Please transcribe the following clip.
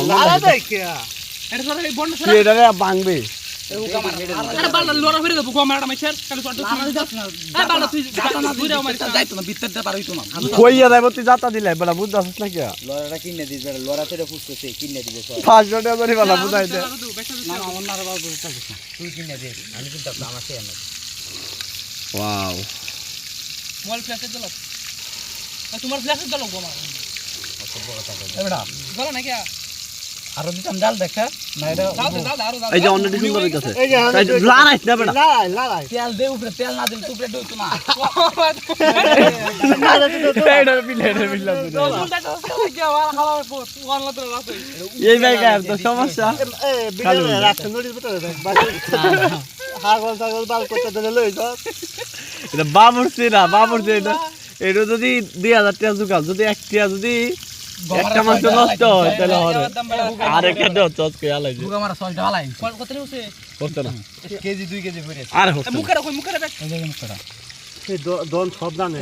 লালা দেখে এটা সরে বন্ধ সরে এটা ভাঙবে কইয়া যাইব তুই যাতা দিলে বেলা বুঝতে আসিস না কিয়া লড়াটা কিনে দিস বেটা লড়া তো ফুসতেছে কিনে দিবে সব 500 টাকা ধরে বেলা বুঝাই দে না না অন্য আর বাবু তুই কিনে দে আমি কিন্তু আমার সেই না ওয়াও মোবাইল ফ্ল্যাশে দাও তোমার ফ্ল্যাশে দাও গো আমার বেটা বলো না কি আর দিতাম ডাল দেখা না এটা দাও এই যে অন্যটি সুন্দর হইতাছে এই যে লারাইস না বেটা লালাই তেল দে উপরে তেল না দিলে তুপরে দইতো না এইটা বিলের বিলা এই জায়গা তো সমস্যা এই বিলে রাখতে নড়িস বেটা হাগল ছাগল বাল করতে দিলে লই যাও এটা বাবুরছি না বাবুরছি এটা এটা যদি 2000 টাকা জুগাল যদি 1 টাকা যদি একটা মাছ নষ্ট হয় তাহলে হবে আর একটা দাও চট কে আলাই বুগা মারা সলটা আলাই কত নিছে করতে না কেজি 2 কেজি পড়ে আর মুখে রাখো মুখে রাখ এই যে মুখটা এই দন সব জানে